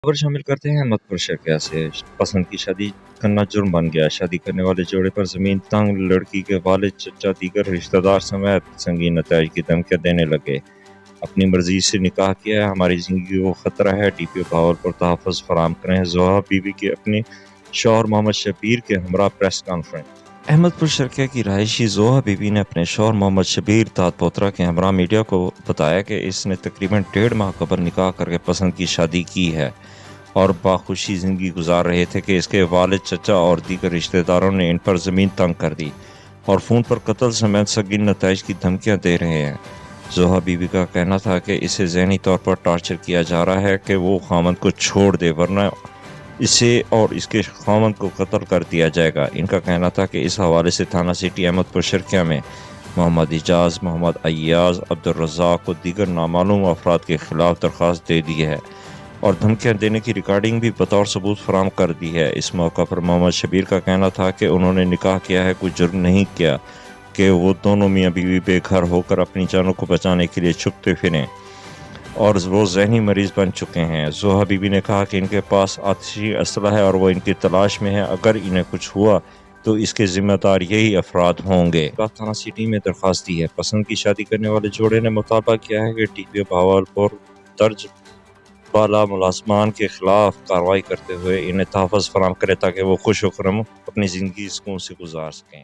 خبر شامل کرتے ہیں احمد پور شرکیہ سے۔ پسند کی شادی کرنا جرم بن گیا، شادی کرنے والے جوڑے پر زمین تنگ، لڑکی کے والد، چچا، دیگر رشتہ دار سمیت سنگین نتائج کی دھمکیاں دینے لگے۔ اپنی مرضی سے نکاح کیا ہے، ہماری زندگی کو خطرہ ہے، ٹی پی او بہاولپور تحفظ فراہم کریں۔ زوہا بی بی کی اپنے شوہر محمد شبیر کے ہمراہ پریس کانفرنس۔ احمد پور شرکیہ کی رہائشی زوہا بی بی نے اپنے شوہر محمد شبیر داد پوترا کے ہمراہ میڈیا کو بتایا کہ اس نے تقریباً 1.5 ماہ قبل نکاح کر کے پسند کی شادی کی ہے اور باخوشی زندگی گزار رہے تھے کہ اس کے والد، چچا اور دیگر رشتہ داروں نے ان پر زمین تنگ کر دی اور فون پر قتل سمیت سنگین نتائج کی دھمکیاں دے رہے ہیں۔ زوہا بی بی کا کہنا تھا کہ اسے ذہنی طور پر ٹارچر کیا جا رہا ہے کہ وہ خامند کو چھوڑ دے ورنہ اسے اور اس کے خامند کو قتل کر دیا جائے گا۔ ان کا کہنا تھا کہ اس حوالے سے تھانہ سٹی احمد پور شرکیہ میں محمد اعجاز، محمد ایاز، عبدالرزاق اور دیگر نامعلوم افراد کے خلاف درخواست دے دی ہے اور دھمکیاں دینے کی ریکارڈنگ بھی بطور ثبوت فراہم کر دی ہے۔ اس موقع پر محمد شبیر کا کہنا تھا کہ انہوں نے نکاح کیا ہے، کوئی جرم نہیں کیا کہ وہ دونوں میاں بیوی بے گھر ہو کر اپنی جانوں کو بچانے کے لیے چھپتے پھریں اور وہ ذہنی مریض بن چکے ہیں۔ زوہا بی بی نے کہا کہ ان کے پاس آتشی اسلحہ ہے اور وہ ان کی تلاش میں ہے، اگر انہیں کچھ ہوا تو اس کے ذمہ دار یہی افراد ہوں گے۔ تھانہ سٹی میں درخواست دی ہے۔ پسند کی شادی کرنے والے جوڑے نے مطالبہ کیا ہے کہ ٹی پی او بہاولپور درج بالا ملازمان کے خلاف کارروائی کرتے ہوئے انہیں تحفظ فراہم کرے تاکہ وہ خوش و خرم اپنی زندگی سکون سے گزار سکیں۔